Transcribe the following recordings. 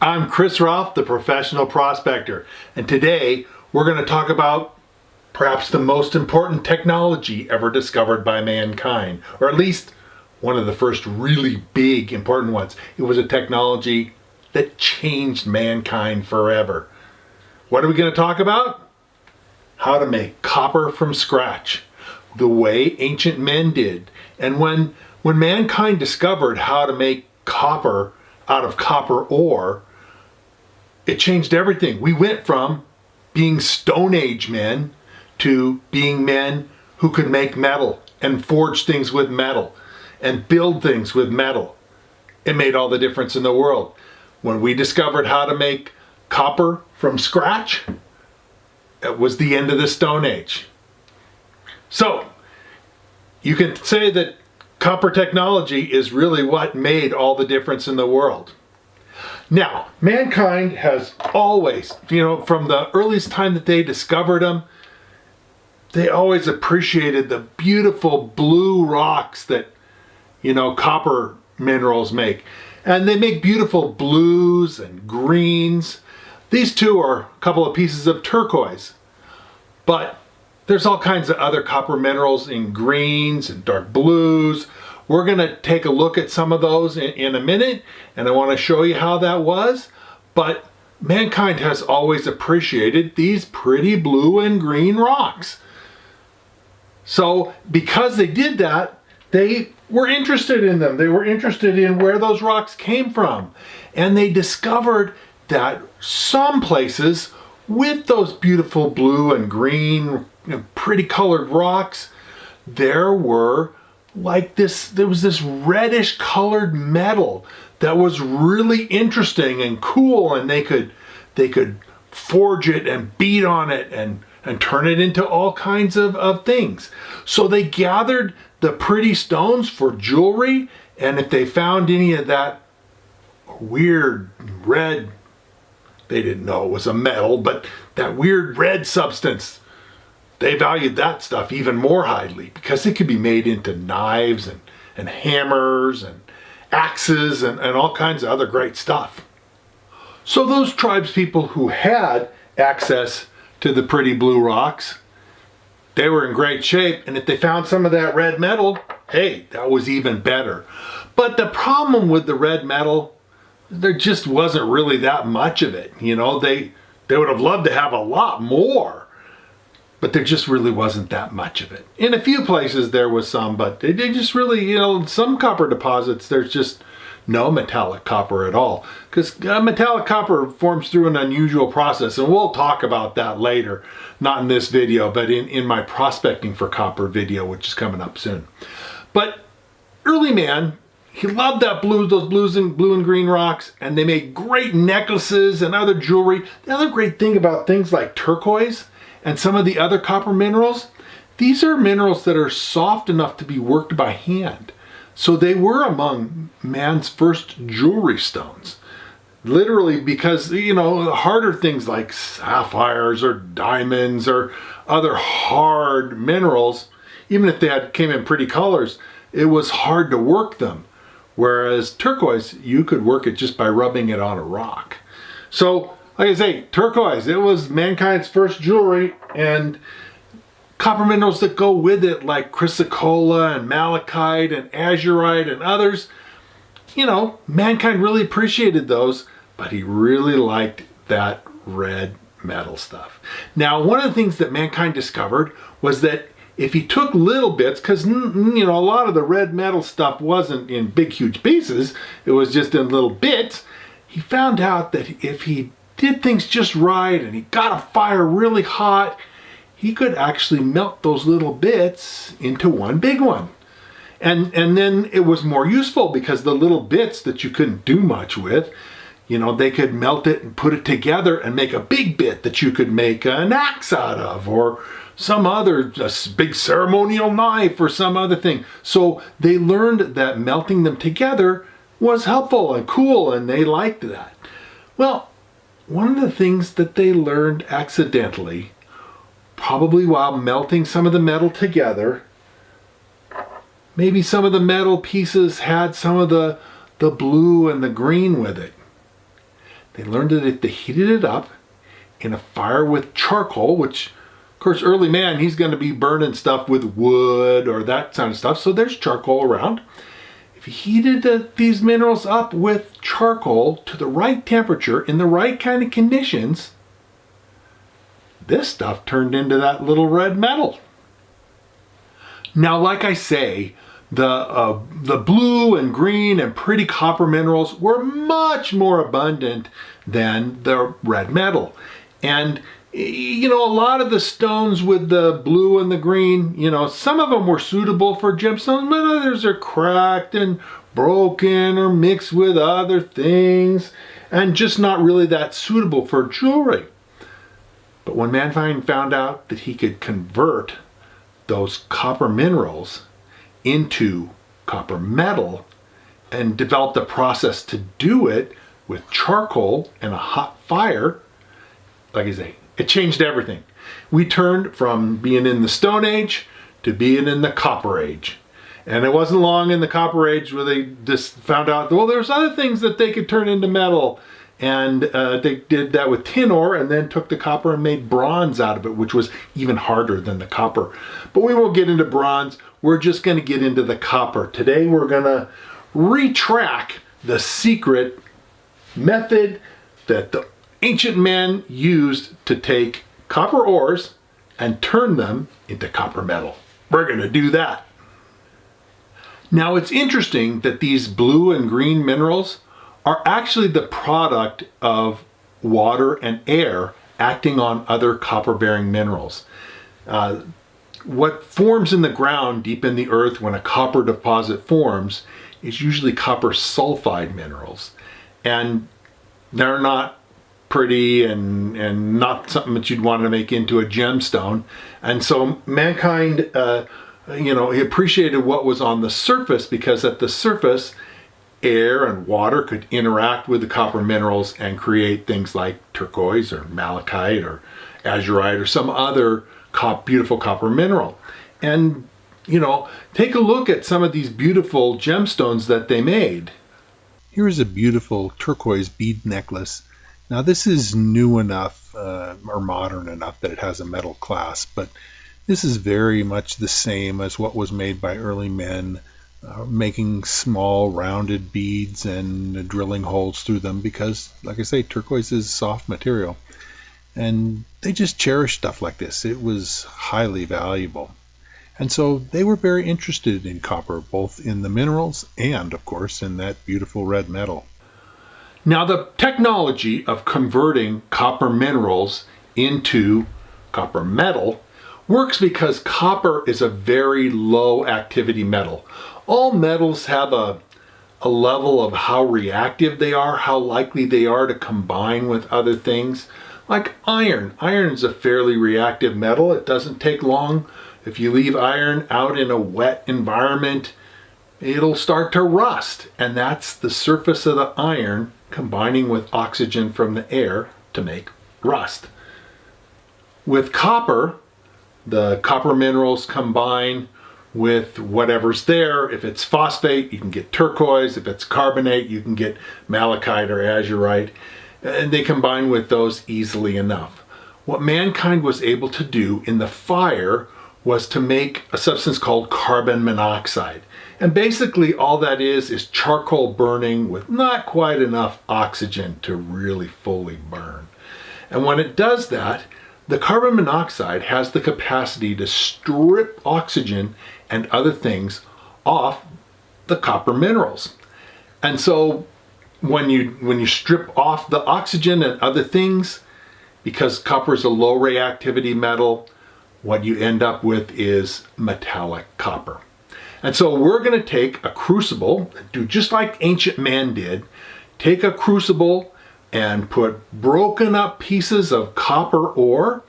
I'm Chris Ralph, the professional prospector, and today we're going to talk about perhaps the most important technology ever discovered by mankind, or at least one of the first really big important ones. It was a technology that changed mankind forever. What are we going to talk about? How to make copper from scratch, the way ancient men did. And when mankind discovered how to make copper out of copper ore, it changed everything. We went from being Stone Age men to being men who could make metal and forge things with metal and build things with metal. It made all the difference in the world. When we discovered how to make copper from scratch, it was the end of the Stone Age. So, you can say that copper technology is really what made all the difference in the world. Now, mankind has always, from the earliest time that they discovered them, they always appreciated the beautiful blue rocks that, copper minerals make. And they make beautiful blues and greens. These two are a couple of pieces of turquoise. But there's all kinds of other copper minerals in greens and dark blues. We're going to take a look at some of those in a minute, and I want to show you how that was. But mankind has always appreciated these pretty blue and green rocks. So because they did that, they were interested in them. They were interested in where those rocks came from. And they discovered that some places with those beautiful blue and green, pretty colored rocks, there was this reddish colored metal that was really interesting and cool, and they could forge it and beat on it and turn it into all kinds of things. So they gathered the pretty stones for jewelry, and if they found any of that weird red, they didn't know it was a metal, but that weird red substance, they valued that stuff even more highly because it could be made into knives and hammers and axes and all kinds of other great stuff. So those tribes people who had access to the pretty blue rocks, they were in great shape, and if they found some of that red metal, hey, that was even better. But the problem with the red metal, there just wasn't really that much of it. They would have loved to have a lot more, but there just really wasn't that much of it. In a few places there was some, but they just really, some copper deposits, there's just no metallic copper at all. Because metallic copper forms through an unusual process, and we'll talk about that later. Not in this video, but in my prospecting for copper video, which is coming up soon. But early man, he loved those blue and green rocks, and they made great necklaces and other jewelry. The other great thing about things like turquoise and some of the other copper minerals, these are minerals that are soft enough to be worked by hand. So they were among man's first jewelry stones. Literally because, harder things like sapphires or diamonds or other hard minerals, even if they came in pretty colors, it was hard to work them. Whereas turquoise, you could work it just by rubbing it on a rock. So, like I say, turquoise, it was mankind's first jewelry, and copper minerals that go with it, like chrysocolla and malachite and azurite and others, mankind really appreciated those, but he really liked that red metal stuff. Now, one of the things that mankind discovered was that if he took little bits, because, a lot of the red metal stuff wasn't in big, huge pieces, it was just in little bits, he found out that if he did things just right and he got a fire really hot, he could actually melt those little bits into one big one. And then it was more useful because the little bits that you couldn't do much with, they could melt it and put it together and make a big bit that you could make an axe out of, or some other big ceremonial knife or some other thing. So they learned that melting them together was helpful and cool, and they liked that. Well, one of the things that they learned accidentally, probably while melting some of the metal together, maybe some of the metal pieces had some of the blue and the green with it. They learned that if they heated it up in a fire with charcoal, which of course early man, he's going to be burning stuff with wood or that kind of stuff, so there's charcoal around. If you heated these minerals up with charcoal to the right temperature in the right kind of conditions, this stuff turned into that little red metal. Now, like I say, the blue and green and pretty copper minerals were much more abundant than the red metal. And you know, a lot of the stones with the blue and the green, you know, some of them were suitable for gemstones, but others are cracked and broken or mixed with other things and just not really that suitable for jewelry. But when mankind found out that he could convert those copper minerals into copper metal and developed a process to do it with charcoal and a hot fire, like I say, it changed everything. We turned from being in the Stone Age to being in the Copper Age. And it wasn't long in the Copper Age where they just found out, well, there's other things that they could turn into metal. And they did that with tin ore and then took the copper and made bronze out of it, which was even harder than the copper. But we won't get into bronze. We're just going to get into the copper. Today we're going to retrack the secret method that the ancient men used to take copper ores and turn them into copper metal. We're going to do that. Now, it's interesting that these blue and green minerals are actually the product of water and air acting on other copper-bearing minerals. What forms in the ground deep in the earth when a copper deposit forms is usually copper sulfide minerals. And they're not pretty and not something that you'd want to make into a gemstone. And so mankind, he appreciated what was on the surface, because at the surface, air and water could interact with the copper minerals and create things like turquoise or malachite or azurite or some other beautiful copper mineral. And, take a look at some of these beautiful gemstones that they made. Here's a beautiful turquoise bead necklace. Now this is new enough or modern enough that it has a metal clasp, but this is very much the same as what was made by early men, making small rounded beads and drilling holes through them because, like I say, turquoise is soft material. And they just cherished stuff like this. It was highly valuable. And so they were very interested in copper, both in the minerals and, of course, in that beautiful red metal. Now, the technology of converting copper minerals into copper metal works because copper is a very low activity metal. All metals have a level of how reactive they are, how likely they are to combine with other things. Like iron. Iron is a fairly reactive metal. It doesn't take long. If you leave iron out in a wet environment, it'll start to rust. And that's the surface of the iron combining with oxygen from the air to make rust. With copper, the copper minerals combine with whatever's there. If it's phosphate, you can get turquoise. If it's carbonate, you can get malachite or azurite. And they combine with those easily enough. What mankind was able to do in the fire was to make a substance called carbon monoxide. And basically all that is charcoal burning with not quite enough oxygen to really fully burn. And when it does that, the carbon monoxide has the capacity to strip oxygen and other things off the copper minerals. And so when you strip off the oxygen and other things, because copper is a low reactivity metal, what you end up with is metallic copper. And so we're going to take a crucible, do just like ancient man did, take a crucible and put broken up pieces of copper ore,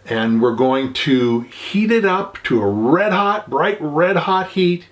and we're going to heat it up to a bright red hot heat,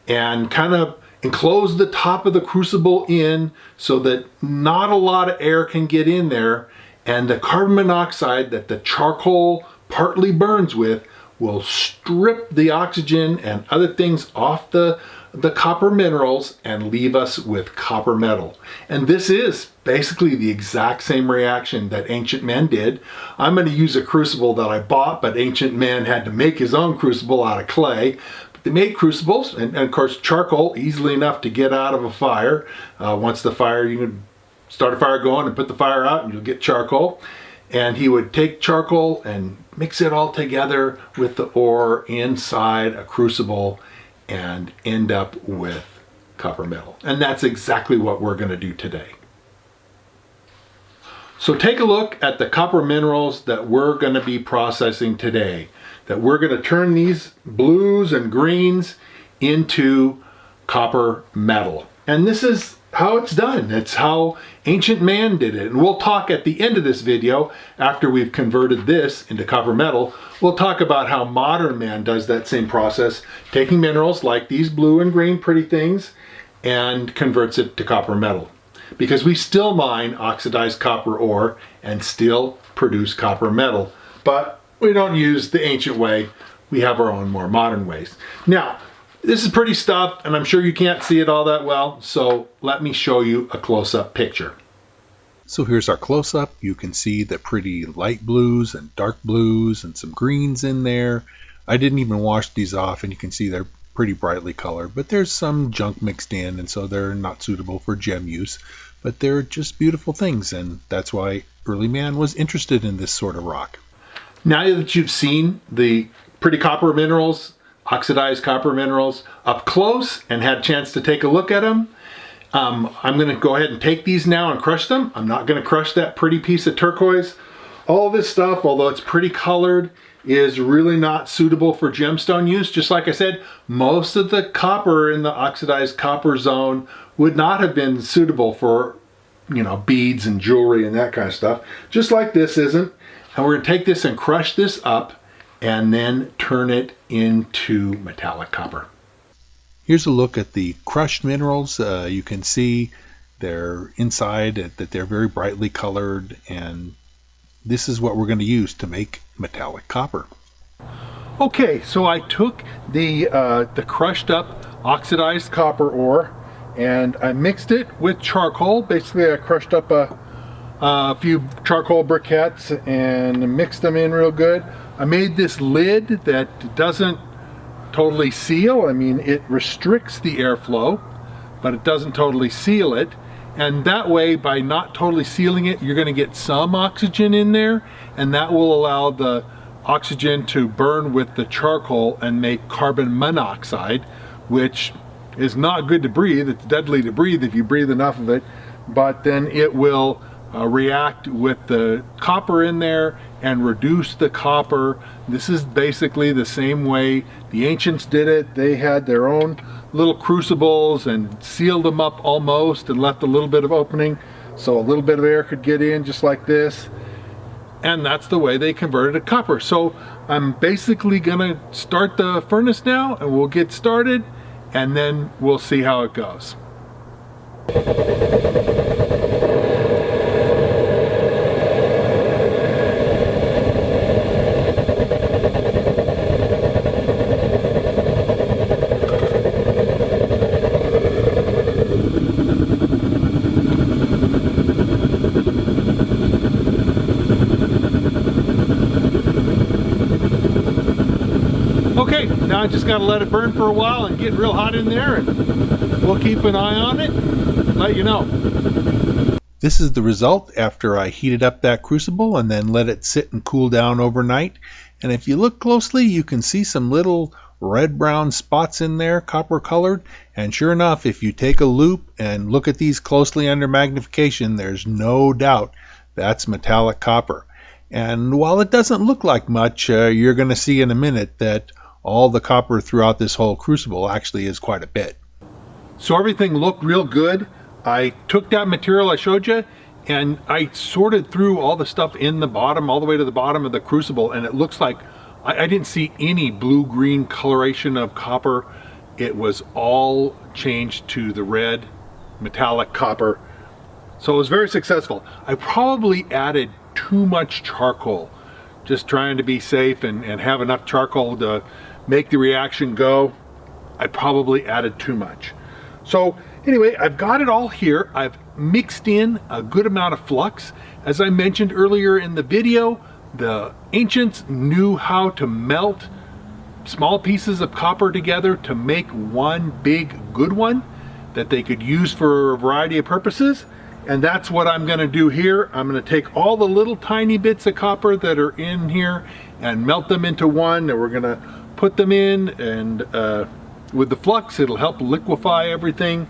and kind of enclose the top of the crucible in so that not a lot of air can get in there, and the carbon monoxide that the charcoal partly burns with will strip the oxygen and other things off the the copper minerals and leave us with copper metal. And this is basically the exact same reaction that ancient men did. I'm going to use a crucible that I bought, but ancient man had to make his own crucible out of clay. But they made crucibles, and of course charcoal, easily enough to get out of a fire. Once the fire, you can start a fire going and put the fire out and you'll get charcoal. And he would take charcoal and mix it all together with the ore inside a crucible and end up with copper metal. And that's exactly what we're going to do today. So take a look at the copper minerals that we're going to be processing today. That we're going to turn these blues and greens into copper metal. And this is how it's done. It's how ancient man did it. And we'll talk at the end of this video, after we've converted this into copper metal, we'll talk about how modern man does that same process, taking minerals like these blue and green pretty things and converts it to copper metal. Because we still mine oxidized copper ore and still produce copper metal, but we don't use the ancient way. We have our own more modern ways. Now, this is pretty stuff, and I'm sure you can't see it all that well, so let me show you a close-up picture. So here's our close-up. You can see the pretty light blues and dark blues and some greens in there. I didn't even wash these off, and you can see they're pretty brightly colored, but there's some junk mixed in, and so they're not suitable for gem use, but they're just beautiful things, and that's why early man was interested in this sort of rock. Now that you've seen the pretty copper minerals, oxidized copper minerals up close and had a chance to take a look at them, I'm going to go ahead and take these now and crush them. I'm not going to crush that pretty piece of turquoise. All this stuff, although it's pretty colored, is really not suitable for gemstone use. Just like I said, most of the copper in the oxidized copper zone would not have been suitable for, beads and jewelry and that kind of stuff. Just like this isn't. And we're going to take this and crush this up and then turn it into metallic copper. Here's a look at the crushed minerals. You can see they're inside, that they're very brightly colored, and this is what we're going to use to make metallic copper. Okay, so I took the crushed up oxidized copper ore and I mixed it with charcoal. Basically, I crushed up a few charcoal briquettes and mixed them in real good. I made this lid that doesn't totally seal. I mean, it restricts the airflow, but it doesn't totally seal it. And that way, by not totally sealing it, you're going to get some oxygen in there, and that will allow the oxygen to burn with the charcoal and make carbon monoxide, which is not good to breathe. It's deadly to breathe if you breathe enough of it, but then it will react with the copper in there and reduce the copper. This is basically the same way the ancients did it. They had their own little crucibles and sealed them up almost and left a little bit of opening so a little bit of air could get in, just like this. And that's the way they converted to copper. So I'm basically gonna start the furnace now and we'll get started and then we'll see how it goes. Okay, now I just got to let it burn for a while and get real hot in there, and we'll keep an eye on it and let you know. This is the result after I heated up that crucible and then let it sit and cool down overnight. And if you look closely, you can see some little red-brown spots in there, copper colored. And sure enough, if you take a loupe and look at these closely under magnification, there's no doubt that's metallic copper. And while it doesn't look like much, you're going to see in a minute that all the copper throughout this whole crucible actually is quite a bit. So everything looked real good. I took that material I showed you and I sorted through all the stuff in the bottom, all the way to the bottom of the crucible, and it looks like I didn't see any blue-green coloration of copper. It was all changed to the red metallic copper. So it was very successful. I probably added too much charcoal, just trying to be safe and have enough charcoal to make the reaction go. I probably added too much. So anyway, I've got it all here. I've mixed in a good amount of flux. As I mentioned earlier in the video, the ancients knew how to melt small pieces of copper together to make one big good one that they could use for a variety of purposes. And that's what I'm going to do here. I'm going to take all the little tiny bits of copper that are in here and melt them into one, and we're going to put them in, and with the flux it'll help liquefy everything,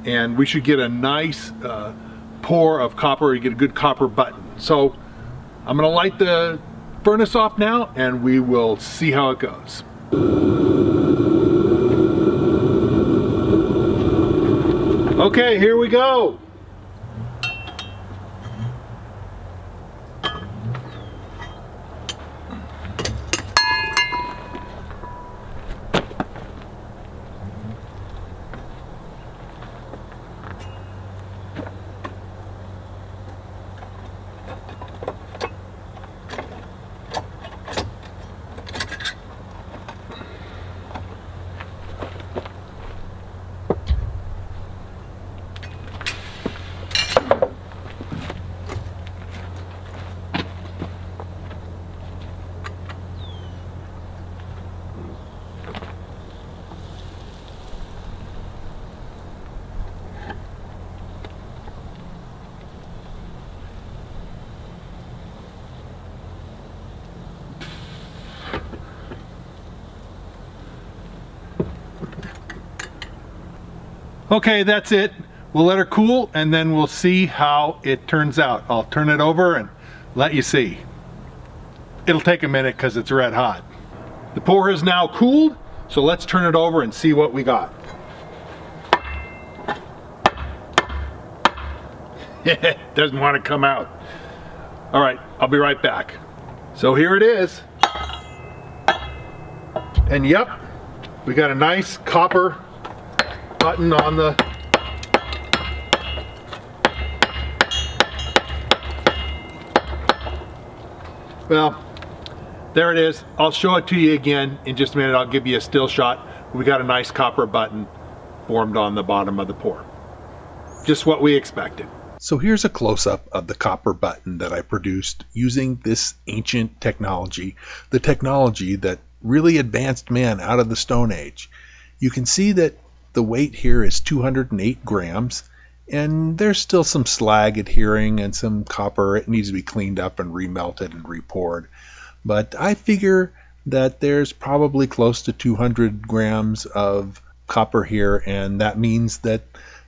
and we should get a nice pour of copper. You get a good copper button. So I'm going to light the furnace off now, and we will see how it goes. Okay, here we go. Okay, that's it. We'll let her cool, and then we'll see how it turns out. I'll turn it over and let you see. It'll take a minute because it's red hot. The pour is now cooled, so let's turn it over and see what we got. Doesn't want to come out. All right, I'll be right back. So here it is. And yep, we got a nice copper button on the well, there it is. I'll show it to you again in just a minute. I'll give you a still shot. We got a nice copper button formed on the bottom of the pour. Just what we expected. So here's a close-up of the copper button that I produced using this ancient technology, the technology that really advanced man out of the Stone Age. You can see that the weight here is 208 grams, and there's still some slag adhering and some copper. It needs to be cleaned up and remelted and repoured. But I figure that there's probably close to 200 grams of copper here, and that means that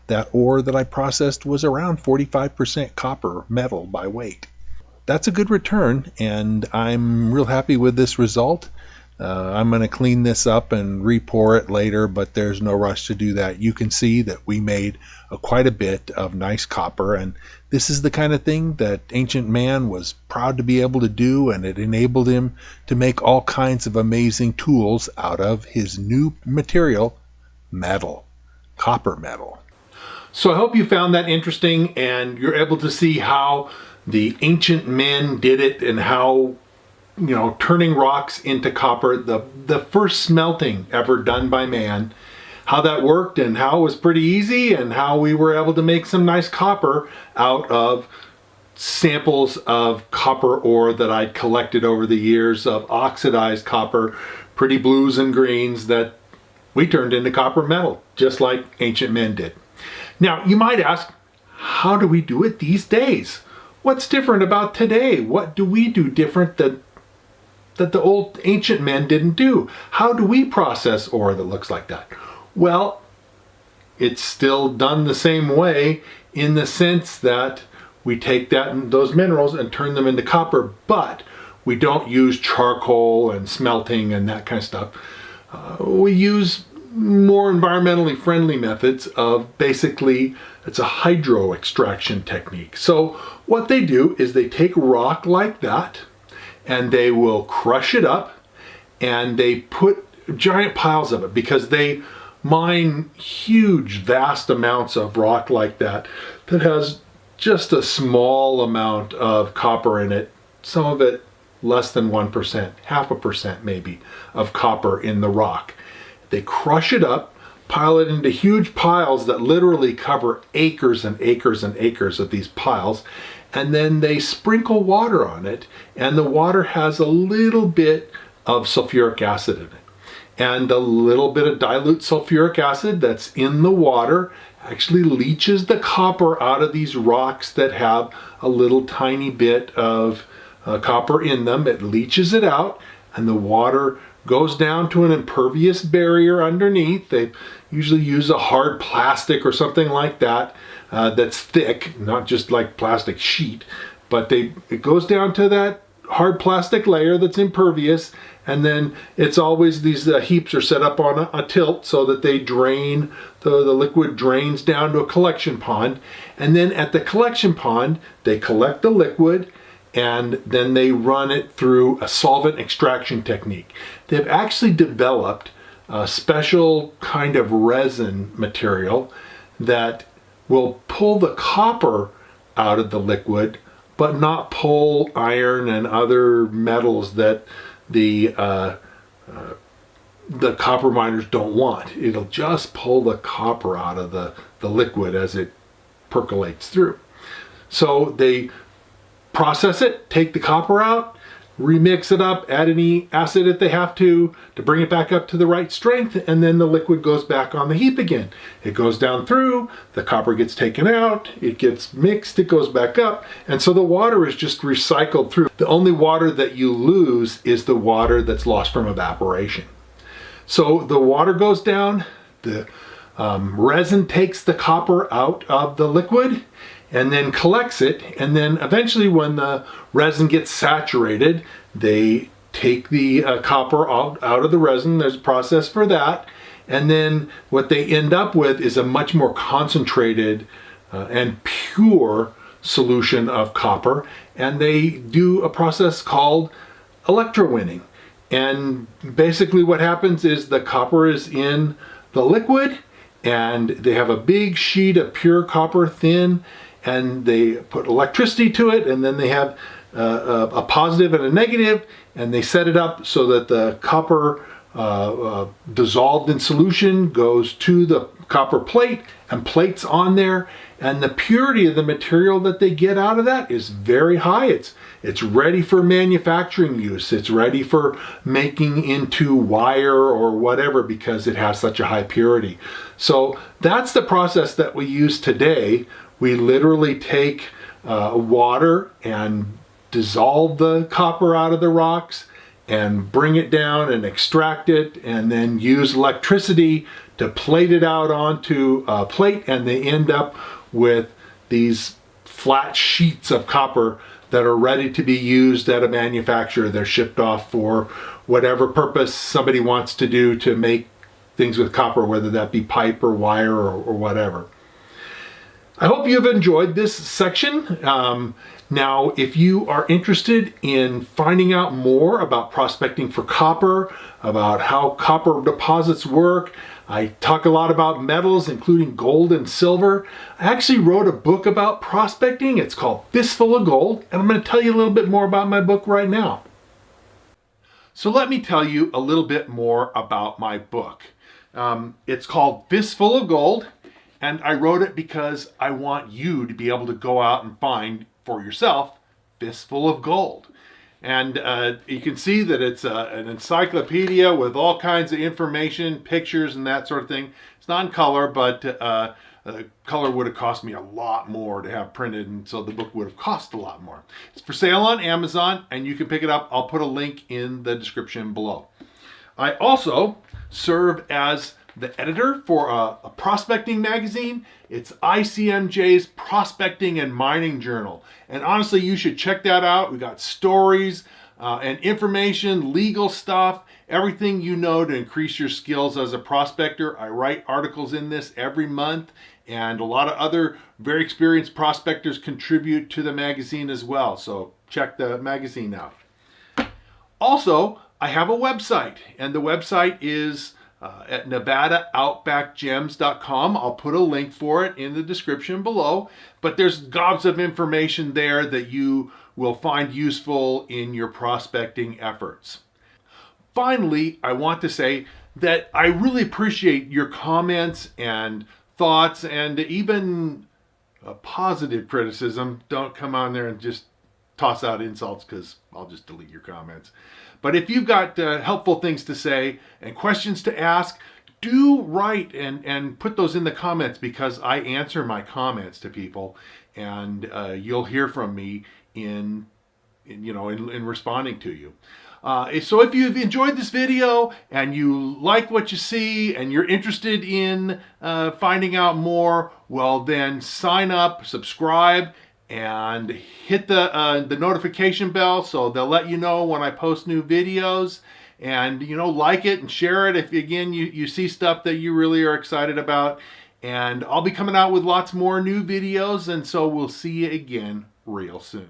that ore that I processed was around 45% copper metal by weight. That's a good return, and I'm real happy with this result. I'm going to clean this up and re-pour it later, but there's no rush to do that. You can see that we made quite a bit of nice copper, and this is the kind of thing that ancient man was proud to be able to do, and it enabled him to make all kinds of amazing tools out of his new material, metal, copper metal. So I hope you found that interesting, and you're able to see how the ancient men did it, and how, you know, turning rocks into copper, the first smelting ever done by man, how that worked, and how it was pretty easy, and how we were able to make some nice copper out of samples of copper ore that I'd collected over the years of oxidized copper, pretty blues and greens that we turned into copper metal, just like ancient men did. Now, you might ask, how do we do it these days? What's different about today? What do we do different that the old ancient men didn't do? How do we process ore that looks like that? Well, it's still done the same way, in the sense that we take those minerals and turn them into copper, but we don't use charcoal and smelting and that kind of stuff. We use more environmentally friendly methods of basically, it's a hydro extraction technique. So what they do is they take rock like that, and they will crush it up, and they put giant piles of it, because they mine huge, vast amounts of rock like that has just a small amount of copper in it, some of it less than 1%, 0.5% maybe, of copper in the rock. They crush it up, pile it into huge piles that literally cover acres and acres and acres of these piles, and then they sprinkle water on it, and the water has a little bit of sulfuric acid in it. And a little bit of dilute sulfuric acid that's in the water actually leaches the copper out of these rocks that have a little tiny bit of copper in them. It leaches it out, and the water goes down to an impervious barrier underneath. They usually use a hard plastic or something like that that's thick, not just like plastic sheet, but it goes down to that hard plastic layer that's impervious, and then it's always these heaps are set up on a tilt so that they drain, the liquid drains down to a collection pond, and then at the collection pond they collect the liquid and then they run it through a solvent extraction technique. They've actually developed a special kind of resin material that will pull the copper out of the liquid but not pull iron and other metals that the copper miners don't want. It'll just pull the copper out of the liquid as it percolates through. So they process it, take the copper out, remix it up, add any acid if they have to bring it back up to the right strength, and then the liquid goes back on the heap again. It goes down through, the copper gets taken out, it gets mixed, it goes back up, and so the water is just recycled through. The only water that you lose is the water that's lost from evaporation. So the water goes down, the resin takes the copper out of the liquid and then collects it, and then eventually when the resin gets saturated, they take the copper out of the resin. There's a process for that, and then what they end up with is a much more concentrated and pure solution of copper, and they do a process called electrowinning. And basically what happens is the copper is in the liquid, and they have a big sheet of pure copper, thin, and they put electricity to it, and then they have a positive and a negative, and they set it up so that the copper dissolved in solution goes to the copper plate, and plates on there, and the purity of the material that they get out of that is very high. It's ready for manufacturing use. It's ready for making into wire or whatever because it has such a high purity. So that's the process that we use today. We literally take water and dissolve the copper out of the rocks and bring it down and extract it, and then use electricity to plate it out onto a plate, and they end up with these flat sheets of copper that are ready to be used at a manufacturer. They're shipped off for whatever purpose somebody wants to do to make things with copper, whether that be pipe or wire or whatever. I hope you've enjoyed this section. Now, if you are interested in finding out more about prospecting for copper, about how copper deposits work, I talk a lot about metals, including gold and silver. I actually wrote a book about prospecting. It's called Fistful of Gold, and I'm going to tell you a little bit more about my book right now. So let me tell you a little bit more about my book. It's called Fistful of Gold, and I wrote it because I want you to be able to go out and find for yourself Fistful of Gold. And you can see that it's an encyclopedia with all kinds of information, pictures, and that sort of thing. It's not in color, but color would have cost me a lot more to have printed, and so the book would have cost a lot more. It's for sale on Amazon, and you can pick it up. I'll put a link in the description below. I also serve as the editor for a prospecting magazine. It's ICMJ's Prospecting and Mining Journal. And honestly, you should check that out. We got stories and information, legal stuff, everything you know to increase your skills as a prospector. I write articles in this every month, and a lot of other very experienced prospectors contribute to the magazine as well. So check the magazine out. Also, I have a website, and the website is at NevadaOutbackGems.com. I'll put a link for it in the description below, but there's gobs of information there that you will find useful in your prospecting efforts. Finally, I want to say that I really appreciate your comments and thoughts, and even positive criticism. Don't come on there and just toss out insults, because I'll just delete your comments. But if you've got helpful things to say and questions to ask, do write and put those in the comments, because I answer my comments to people, and you'll hear from me in responding to you. So if you've enjoyed this video and you like what you see and you're interested in finding out more, well then sign up, subscribe, and hit the notification bell so they'll let you know when I post new videos. And like it and share it if again you see stuff that you really are excited about. And I'll be coming out with lots more new videos, and so we'll see you again real soon.